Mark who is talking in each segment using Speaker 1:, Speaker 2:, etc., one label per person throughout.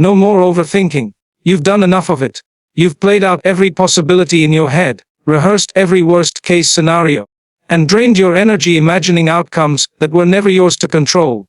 Speaker 1: No more overthinking. You've done enough of it. You've played out every possibility in your head, rehearsed every worst-case scenario, and drained your energy imagining outcomes that were never yours to control.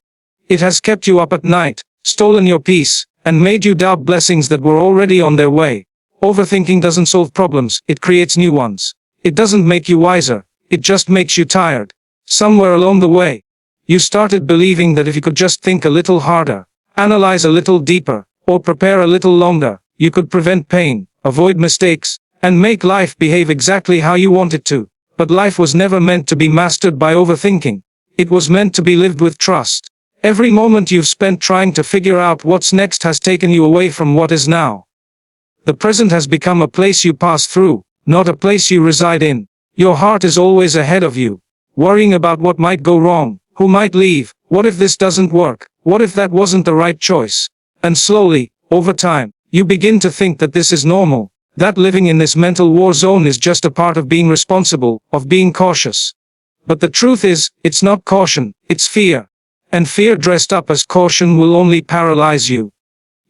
Speaker 1: It has kept you up at night, stolen your peace, and made you doubt blessings that were already on their way. Overthinking doesn't solve problems, it creates new ones. It doesn't make you wiser, it just makes you tired. Somewhere along the way, you started believing that if you could just think a little harder, analyze a little deeper, or prepare a little longer, you could prevent pain, avoid mistakes, and make life behave exactly how you want it to. But life was never meant to be mastered by overthinking. It was meant to be lived with trust. Every moment you've spent trying to figure out what's next has taken you away from what is now. The present has become a place you pass through, not a place you reside in. Your heart is always ahead of you, worrying about what might go wrong, who might leave, what if this doesn't work, what if that wasn't the right choice. And slowly, over time, you begin to think that this is normal, that living in this mental war zone is just a part of being responsible, of being cautious. But the truth is, it's not caution, it's fear. And fear dressed up as caution will only paralyze you.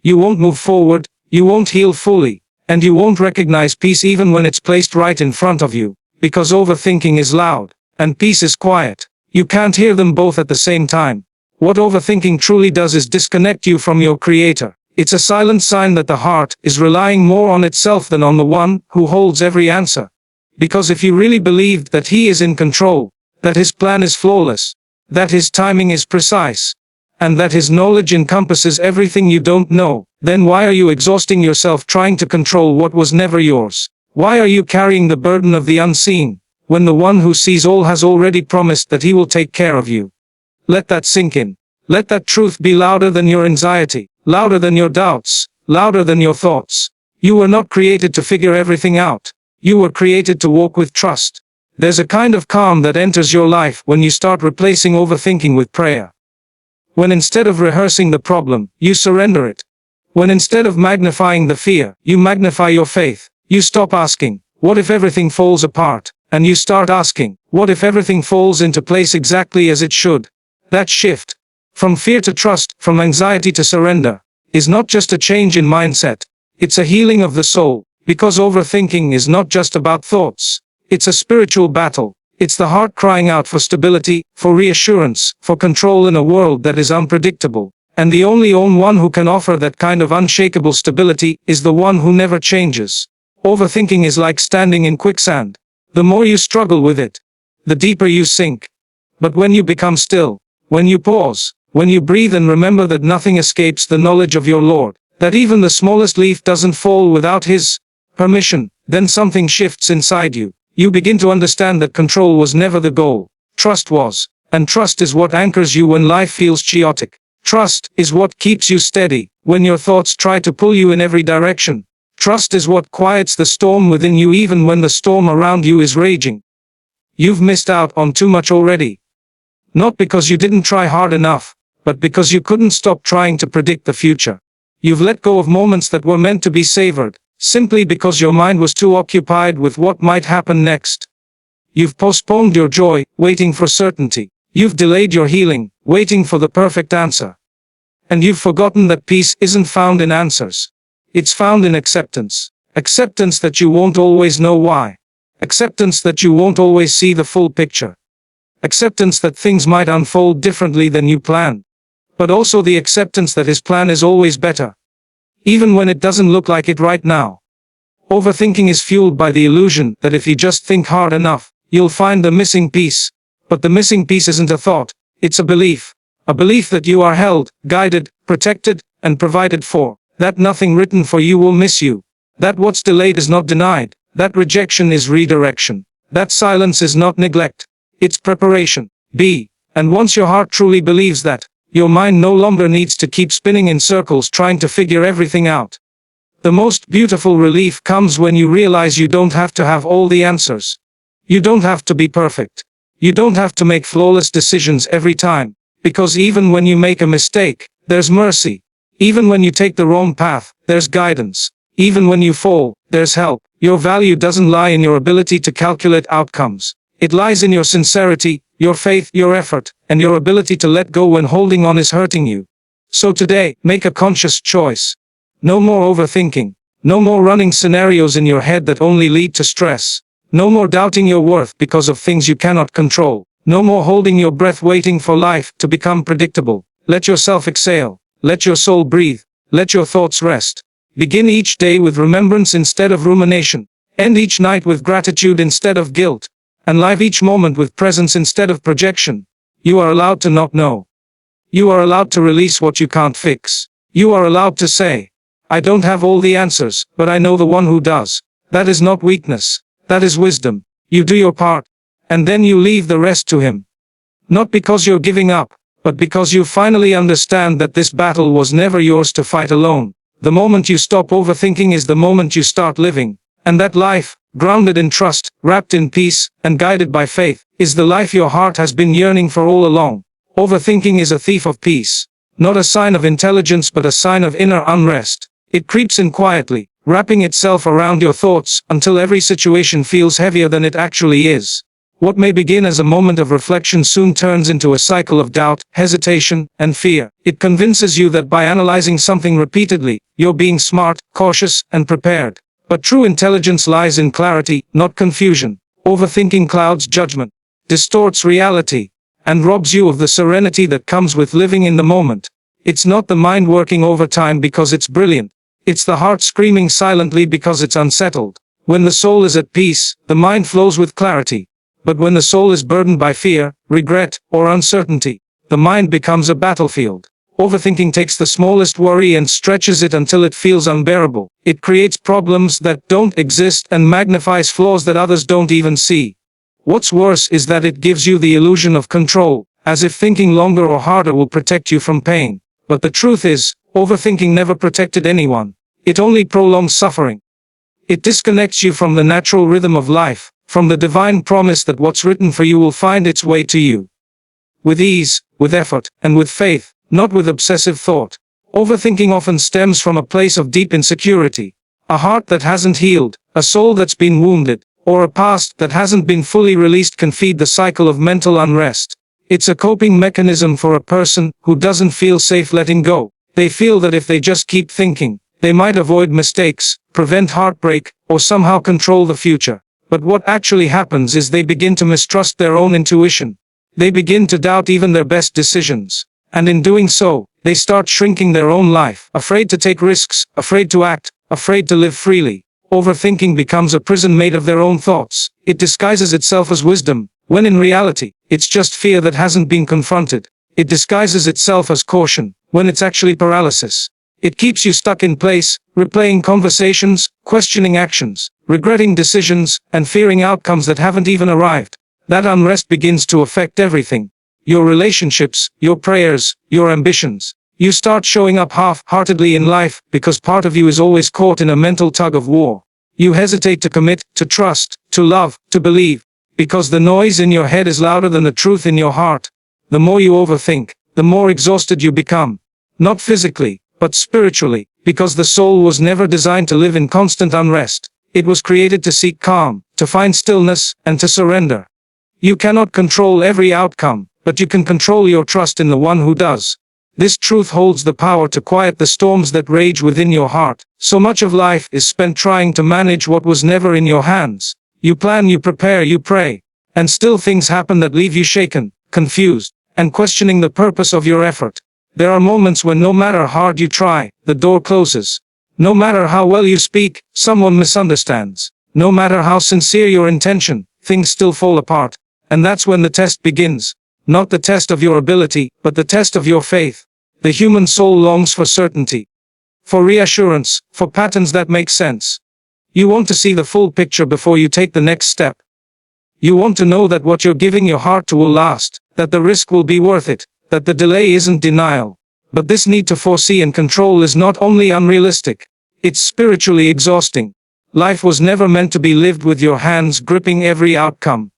Speaker 1: You won't move forward, you won't heal fully, and you won't recognize peace even when it's placed right in front of you, because overthinking is loud, and peace is quiet. You can't hear them both at the same time. What overthinking truly does is disconnect you from your creator. It's a silent sign that the heart is relying more on itself than on the one who holds every answer. Because if you really believed that he is in control, that his plan is flawless, that his timing is precise, and that his knowledge encompasses everything you don't know, then why are you exhausting yourself trying to control what was never yours? Why are you carrying the burden of the unseen, when the one who sees all has already promised that he will take care of you? Let that sink in. Let that truth be louder than your anxiety, louder than your doubts, louder than your thoughts. You were not created to figure everything out. You were created to walk with trust. There's a kind of calm that enters your life when you start replacing overthinking with prayer. When instead of rehearsing the problem, you surrender it. When instead of magnifying the fear, you magnify your faith. You stop asking, what if everything falls apart? And you start asking, what if everything falls into place exactly as it should? That shift, from fear to trust, from anxiety to surrender, is not just a change in mindset. It's a healing of the soul, because overthinking is not just about thoughts. It's a spiritual battle. It's the heart crying out for stability, for reassurance, for control in a world that is unpredictable. And the only one who can offer that kind of unshakable stability is the one who never changes. Overthinking is like standing in quicksand. The more you struggle with it, the deeper you sink. But when you become still, when you pause, when you breathe and remember that nothing escapes the knowledge of your Lord, that even the smallest leaf doesn't fall without His permission, then something shifts inside you. You begin to understand that control was never the goal. Trust was. And trust is what anchors you when life feels chaotic. Trust is what keeps you steady when your thoughts try to pull you in every direction. Trust is what quiets the storm within you even when the storm around you is raging. You've missed out on too much already. Not because you didn't try hard enough, but because you couldn't stop trying to predict the future. You've let go of moments that were meant to be savored, simply because your mind was too occupied with what might happen next. You've postponed your joy, waiting for certainty. You've delayed your healing, waiting for the perfect answer. And you've forgotten that peace isn't found in answers. It's found in acceptance. Acceptance that you won't always know why. Acceptance that you won't always see the full picture. Acceptance that things might unfold differently than you planned. But also the acceptance that His plan is always better, even when it doesn't look like it right now. Overthinking is fueled by the illusion that if you just think hard enough, you'll find the missing piece. But the missing piece isn't a thought, it's a belief. A belief that you are held, guided, protected, and provided for. That nothing written for you will miss you. That what's delayed is not denied. That rejection is redirection. That silence is not neglect. It's preparation. And once your heart truly believes that, your mind no longer needs to keep spinning in circles trying to figure everything out. The most beautiful relief comes when you realize you don't have to have all the answers. You don't have to be perfect. You don't have to make flawless decisions every time. Because even when you make a mistake, there's mercy. Even when you take the wrong path, there's guidance. Even when you fall, there's help. Your value doesn't lie in your ability to calculate outcomes. It lies in your sincerity, your faith, your effort, and your ability to let go when holding on is hurting you. So today, make a conscious choice. No more overthinking. No more running scenarios in your head that only lead to stress. No more doubting your worth because of things you cannot control. No more holding your breath waiting for life to become predictable. Let yourself exhale. Let your soul breathe. Let your thoughts rest. Begin each day with remembrance instead of rumination. End each night with gratitude instead of guilt. And live each moment with presence instead of projection. You are allowed to not know. You are allowed to release what you can't fix. You are allowed to say, I don't have all the answers, but I know the one who does. That is not weakness. That is wisdom. You do your part, and then you leave the rest to him. Not because you're giving up, but because you finally understand that this battle was never yours to fight alone. The moment you stop overthinking is the moment you start living. And that life, grounded in trust, wrapped in peace, and guided by faith, is the life your heart has been yearning for all along. Overthinking is a thief of peace. Not a sign of intelligence but a sign of inner unrest. It creeps in quietly, wrapping itself around your thoughts until every situation feels heavier than it actually is. What may begin as a moment of reflection soon turns into a cycle of doubt, hesitation, and fear. It convinces you that by analyzing something repeatedly, you're being smart, cautious, and prepared. But true intelligence lies in clarity, not confusion. Overthinking clouds judgment, distorts reality, and robs you of the serenity that comes with living in the moment. It's not the mind working overtime because it's brilliant. It's the heart screaming silently because it's unsettled. When the soul is at peace, the mind flows with clarity. But when the soul is burdened by fear, regret, or uncertainty, the mind becomes a battlefield. Overthinking takes the smallest worry and stretches it until it feels unbearable. It creates problems that don't exist and magnifies flaws that others don't even see. What's worse is that it gives you the illusion of control, as if thinking longer or harder will protect you from pain. But the truth is, overthinking never protected anyone. It only prolongs suffering. It disconnects you from the natural rhythm of life, from the divine promise that what's written for you will find its way to you. With ease, with effort, and with faith, not with obsessive thought. Overthinking often stems from a place of deep insecurity. A heart that hasn't healed, a soul that's been wounded, or a past that hasn't been fully released can feed the cycle of mental unrest. It's a coping mechanism for a person who doesn't feel safe letting go. They feel that if they just keep thinking, they might avoid mistakes, prevent heartbreak, or somehow control the future. But what actually happens is they begin to mistrust their own intuition. They begin to doubt even their best decisions. And in doing so, they start shrinking their own life, afraid to take risks, afraid to act, afraid to live freely. Overthinking becomes a prison made of their own thoughts. It disguises itself as wisdom, when in reality, it's just fear that hasn't been confronted. It disguises itself as caution, when it's actually paralysis. It keeps you stuck in place, replaying conversations, questioning actions, regretting decisions, and fearing outcomes that haven't even arrived. That unrest begins to affect everything. Your relationships, your prayers, your ambitions. You start showing up half-heartedly in life because part of you is always caught in a mental tug of war. You hesitate to commit, to trust, to love, to believe, because the noise in your head is louder than the truth in your heart. The more you overthink, the more exhausted you become. Not physically, but spiritually, because the soul was never designed to live in constant unrest. It was created to seek calm, to find stillness, and to surrender. You cannot control every outcome, but you can control your trust in the one who does. This truth holds the power to quiet the storms that rage within your heart. So much of life is spent trying to manage what was never in your hands. You plan, you prepare, you pray, and still things happen that leave you shaken, confused, and questioning the purpose of your effort. There are moments when no matter how hard you try, the door closes. No matter how well you speak, someone misunderstands. No matter how sincere your intention, things still fall apart. And that's when the test begins. Not the test of your ability, but the test of your faith. The human soul longs for certainty, for reassurance, for patterns that make sense. You want to see the full picture before you take the next step. You want to know that what you're giving your heart to will last, that the risk will be worth it, that the delay isn't denial. But this need to foresee and control is not only unrealistic, it's spiritually exhausting. Life was never meant to be lived with your hands gripping every outcome.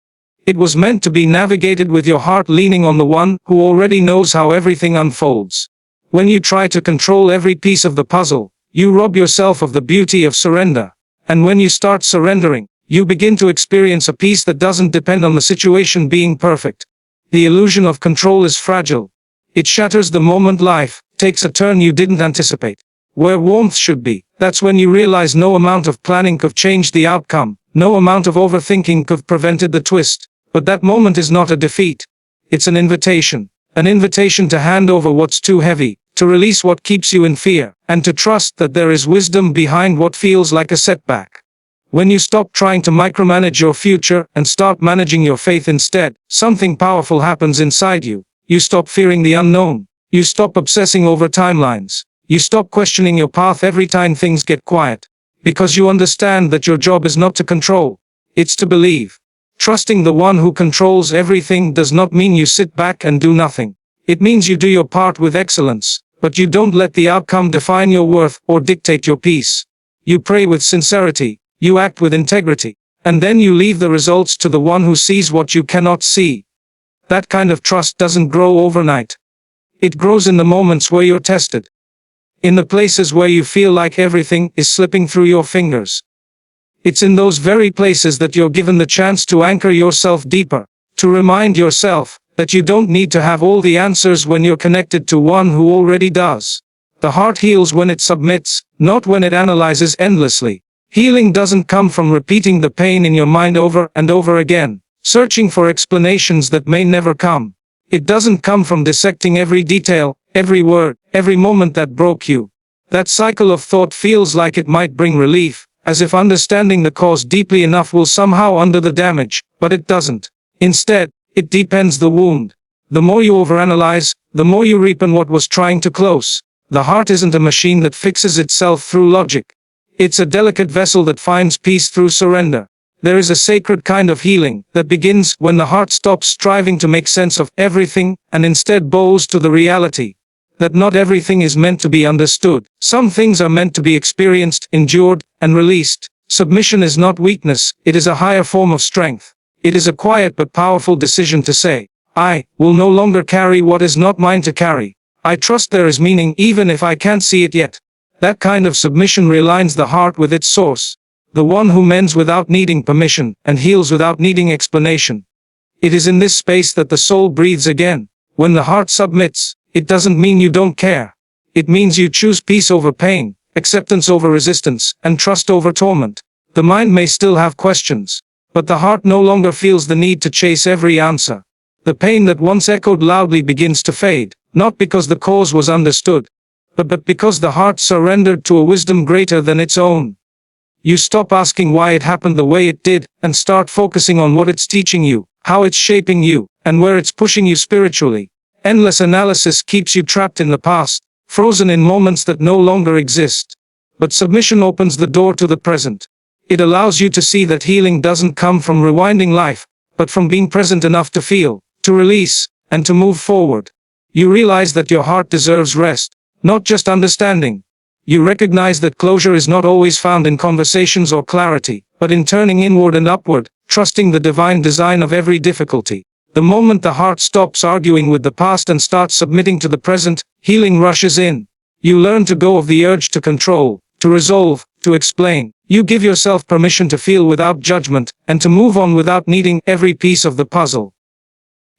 Speaker 1: It was meant to be navigated with your heart leaning on the one who already knows how everything unfolds. When you try to control every piece of the puzzle, you rob yourself of the beauty of surrender. And when you start surrendering, you begin to experience a peace that doesn't depend on the situation being perfect. The illusion of control is fragile. It shatters the moment life takes a turn you didn't anticipate. where warmth should be. That's when you realize no amount of planning could change the outcome, no amount of overthinking could prevented the twist. But that moment is not a defeat. It's an invitation to hand over what's too heavy, to release what keeps you in fear, and to trust that there is wisdom behind what feels like a setback. When you stop trying to micromanage your future and start managing your faith instead, something powerful happens inside you. You stop fearing the unknown. You stop obsessing over timelines. You stop questioning your path every time things get quiet. Because you understand that your job is not to control. It's to believe. Trusting the one who controls everything does not mean you sit back and do nothing. It means you do your part with excellence, but you don't let the outcome define your worth or dictate your peace. You pray with sincerity. You act with integrity, and then you leave the results to the one who sees what you cannot see. That kind of trust doesn't grow overnight. It grows in the moments where you're tested. In the places where you feel like everything is slipping through your fingers. It's in those very places that you're given the chance to anchor yourself deeper, to remind yourself that you don't need to have all the answers when you're connected to one who already does. The heart heals when it submits, not when it analyzes endlessly. Healing doesn't come from repeating the pain in your mind over and over again, searching for explanations that may never come. It doesn't come from dissecting every detail, every word, every moment that broke you. That cycle of thought feels like it might bring relief, as if understanding the cause deeply enough will somehow undo the damage, but it doesn't. Instead, it deepens the wound. The more you overanalyze, the more you reap what was trying to close. The heart isn't a machine that fixes itself through logic. It's a delicate vessel that finds peace through surrender. There is a sacred kind of healing that begins when the heart stops striving to make sense of everything and instead bows to the reality that not everything is meant to be understood. Some things are meant to be experienced, endured, and released. Submission is not weakness, it is a higher form of strength. It is a quiet but powerful decision to say, I will no longer carry what is not mine to carry. I trust there is meaning even if I can't see it yet. That kind of submission realigns the heart with its source, the one who mends without needing permission and heals without needing explanation. It is in this space that the soul breathes again. When the heart submits, it doesn't mean you don't care. It means you choose peace over pain, acceptance over resistance, and trust over torment. The mind may still have questions, but the heart no longer feels the need to chase every answer. The pain that once echoed loudly begins to fade, not because the cause was understood, but because the heart surrendered to a wisdom greater than its own. You stop asking why it happened the way it did, and start focusing on what it's teaching you, how it's shaping you, and where it's pushing you spiritually. Endless analysis keeps you trapped in the past, frozen in moments that no longer exist. But submission opens the door to the present. It allows you to see that healing doesn't come from rewinding life, but from being present enough to feel, to release, and to move forward. You realize that your heart deserves rest, not just understanding. You recognize that closure is not always found in conversations or clarity, but in turning inward and upward, trusting the divine design of every difficulty. The moment the heart stops arguing with the past and starts submitting to the present, healing rushes in. You learn to go of the urge to control, to resolve, to explain. You give yourself permission to feel without judgment, and to move on without needing every piece of the puzzle.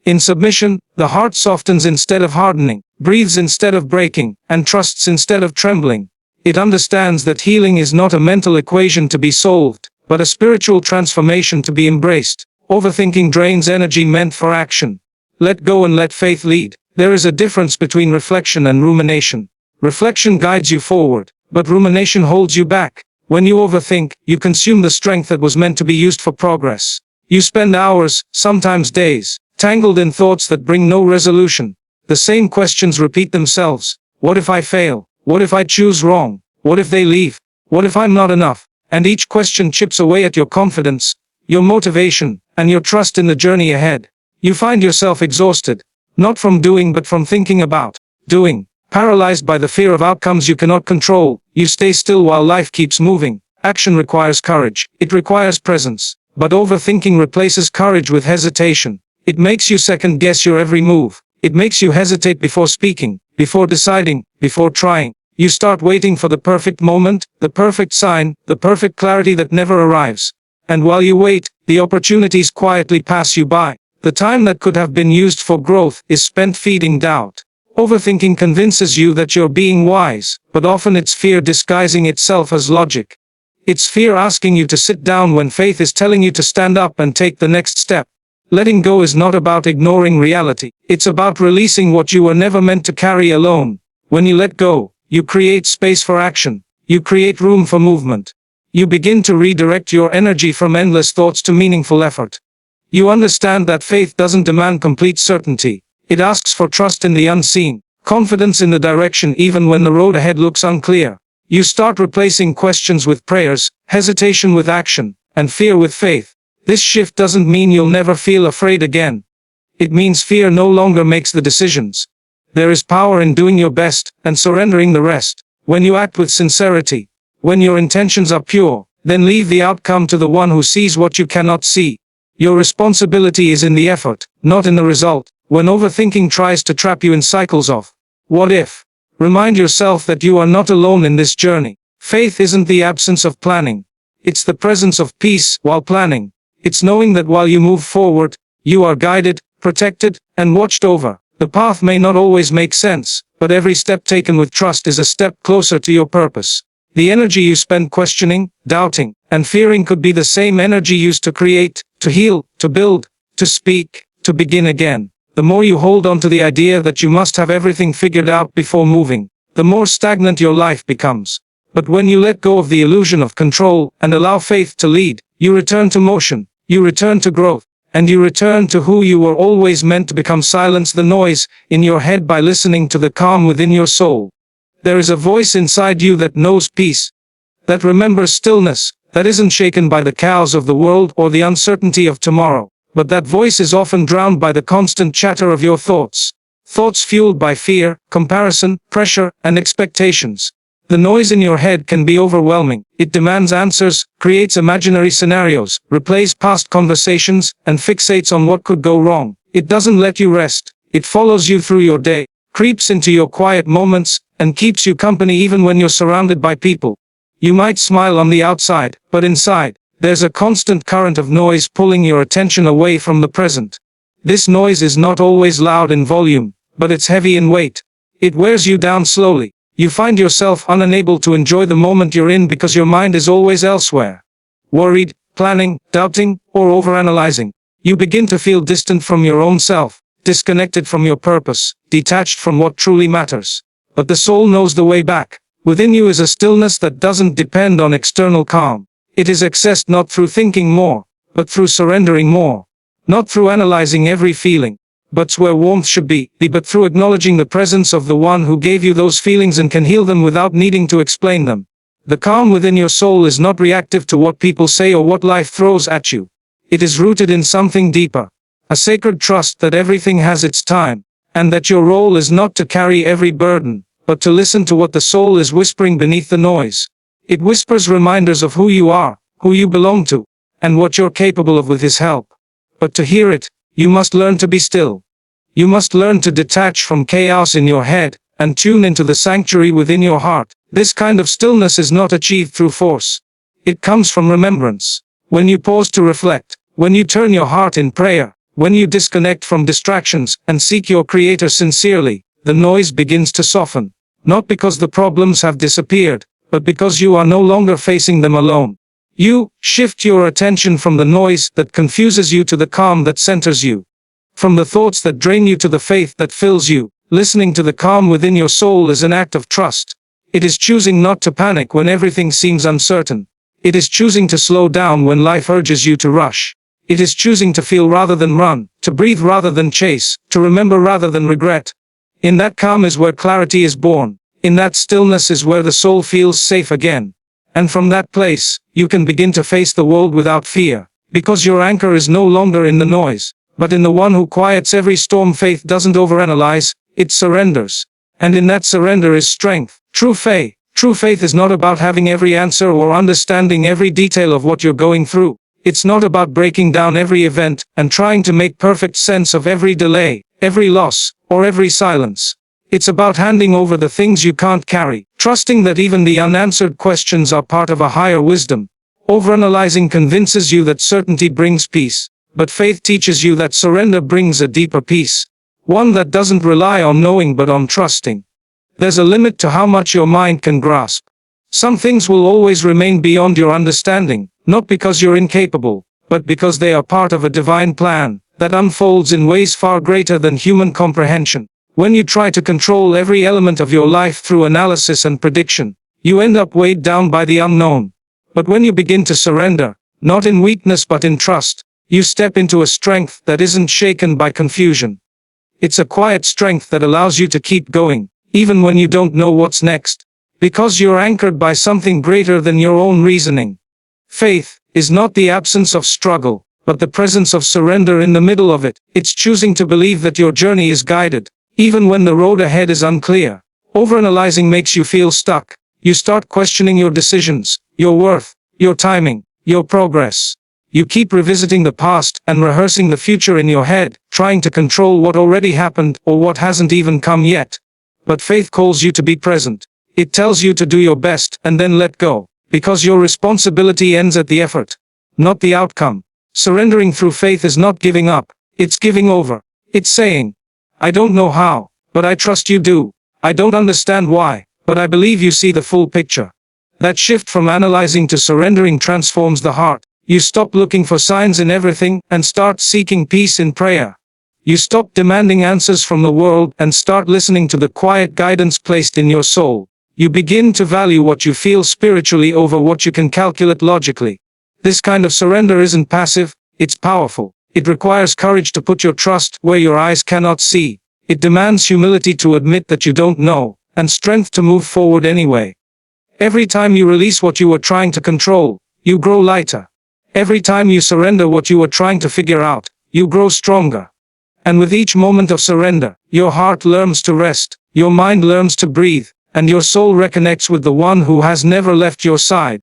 Speaker 1: In submission, the heart softens instead of hardening, breathes instead of breaking, and trusts instead of trembling. It understands that healing is not a mental equation to be solved, but a spiritual transformation to be embraced. Overthinking drains energy meant for action. Let go and let faith lead. There is a difference between reflection and rumination. Reflection guides you forward, but rumination holds you back. When you overthink, you consume the strength that was meant to be used for progress. You spend hours, sometimes days, tangled in thoughts that bring no resolution. The same questions repeat themselves. What if I fail? What if I choose wrong? What if they leave? What if I'm not enough? And each question chips away at your confidence, your motivation, and your trust in the journey ahead. You find yourself exhausted, not from doing but from thinking about doing. Paralyzed by the fear of outcomes you cannot control, you stay still while life keeps moving. Action requires courage. It requires presence. But overthinking replaces courage with hesitation. It makes you second guess your every move. It makes you hesitate before speaking, before deciding, before trying. You start waiting for the perfect moment, the perfect sign, the perfect clarity that never arrives. And while you wait, the opportunities quietly pass you by. The time that could have been used for growth is spent feeding doubt. Overthinking convinces you that you're being wise, but often it's fear disguising itself as logic. It's fear asking you to sit down when faith is telling you to stand up and take the next step. Letting go is not about ignoring reality. It's about releasing what you were never meant to carry alone. When you let go, you create space for action. You create room for movement. You begin to redirect your energy from endless thoughts to meaningful effort. You understand that faith doesn't demand complete certainty. It asks for trust in the unseen, confidence in the direction even when the road ahead looks unclear. You start replacing questions with prayers, hesitation with action, and fear with faith. This shift doesn't mean you'll never feel afraid again. It means fear no longer makes the decisions. There is power in doing your best and surrendering the rest. When you act with sincerity, when your intentions are pure, then leave the outcome to the one who sees what you cannot see. Your responsibility is in the effort, not in the result. When overthinking tries to trap you in cycles of what if, remind yourself that you are not alone in this journey. Faith isn't the absence of planning. It's the presence of peace while planning. It's knowing that while you move forward, you are guided, protected, and watched over. The path may not always make sense, but every step taken with trust is a step closer to your purpose. The energy you spend questioning, doubting, and fearing could be the same energy used to create, to heal, to build, to speak, to begin again. The more you hold on to the idea that you must have everything figured out before moving, the more stagnant your life becomes. But when you let go of the illusion of control and allow faith to lead, you return to motion, you return to growth, and you return to who you were always meant to become. Silence the noise in your head by listening to the calm within your soul. There is a voice inside you that knows peace, that remembers stillness, that isn't shaken by the chaos of the world or the uncertainty of tomorrow. But that voice is often drowned by the constant chatter of your thoughts. Thoughts fueled by fear, comparison, pressure, and expectations. The noise in your head can be overwhelming. It demands answers, creates imaginary scenarios, replays past conversations, and fixates on what could go wrong. It doesn't let you rest. It follows you through your day, creeps into your quiet moments, and keeps you company even when you're surrounded by people. You might smile on the outside, but inside, there's a constant current of noise pulling your attention away from the present. This noise is not always loud in volume, but it's heavy in weight. It wears you down slowly. You find yourself unable to enjoy the moment you're in because your mind is always elsewhere. Worried, planning, doubting, or overanalyzing. You begin to feel distant from your own self, disconnected from your purpose, detached from what truly matters. But the soul knows the way back. Within you is a stillness that doesn't depend on external calm. It is accessed not through thinking more, but through surrendering more. Not through analyzing every feeling, but where warmth should be, but through acknowledging the presence of the one who gave you those feelings and can heal them without needing to explain them. The calm within your soul is not reactive to what people say or what life throws at you. It is rooted in something deeper. A sacred trust that everything has its time, and that your role is not to carry every burden, but to listen to what the soul is whispering beneath the noise. It whispers reminders of who you are, who you belong to, and what you're capable of with His help. But to hear it, you must learn to be still. You must learn to detach from chaos in your head, and tune into the sanctuary within your heart. This kind of stillness is not achieved through force. It comes from remembrance. When you pause to reflect, when you turn your heart in prayer, when you disconnect from distractions and seek your Creator sincerely, the noise begins to soften. Not because the problems have disappeared, but because you are no longer facing them alone. You shift your attention from the noise that confuses you to the calm that centers you. From the thoughts that drain you to the faith that fills you. Listening to the calm within your soul is an act of trust. It is choosing not to panic when everything seems uncertain. It is choosing to slow down when life urges you to rush. It is choosing to feel rather than run, to breathe rather than chase, to remember rather than regret. In that calm is where clarity is born. In that stillness is where the soul feels safe again. And from that place, you can begin to face the world without fear, because your anchor is no longer in the noise, but in the one who quiets every storm. Faith doesn't overanalyze, it surrenders. And in that surrender is strength. True faith. True faith is not about having every answer or understanding every detail of what you're going through. It's not about breaking down every event and trying to make perfect sense of every delay, every loss, or every silence. It's about handing over the things you can't carry, trusting that even the unanswered questions are part of a higher wisdom. Overanalyzing convinces you that certainty brings peace, but faith teaches you that surrender brings a deeper peace. One that doesn't rely on knowing but on trusting. There's a limit to how much your mind can grasp. Some things will always remain beyond your understanding, not because you're incapable, but because they are part of a divine plan that unfolds in ways far greater than human comprehension. When you try to control every element of your life through analysis and prediction, you end up weighed down by the unknown. But when you begin to surrender, not in weakness but in trust, you step into a strength that isn't shaken by confusion. It's a quiet strength that allows you to keep going, even when you don't know what's next, because you're anchored by something greater than your own reasoning. Faith is not the absence of struggle, but the presence of surrender in the middle of it. It's choosing to believe that your journey is guided, even when the road ahead is unclear. Overanalyzing makes you feel stuck. You start questioning your decisions, your worth, your timing, your progress. You keep revisiting the past and rehearsing the future in your head, trying to control what already happened or what hasn't even come yet. But faith calls you to be present. It tells you to do your best and then let go, because your responsibility ends at the effort, not the outcome. Surrendering through faith is not giving up, it's giving over. It's saying, I don't know how, but I trust you do. I don't understand why, but I believe you see the full picture. That shift from analyzing to surrendering transforms the heart. You stop looking for signs in everything and start seeking peace in prayer. You stop demanding answers from the world and start listening to the quiet guidance placed in your soul. You begin to value what you feel spiritually over what you can calculate logically. This kind of surrender isn't passive, it's powerful. It requires courage to put your trust where your eyes cannot see. It demands humility to admit that you don't know, and strength to move forward anyway. Every time you release what you were trying to control, you grow lighter. Every time you surrender what you were trying to figure out, you grow stronger. And with each moment of surrender, your heart learns to rest, your mind learns to breathe, and your soul reconnects with the one who has never left your side.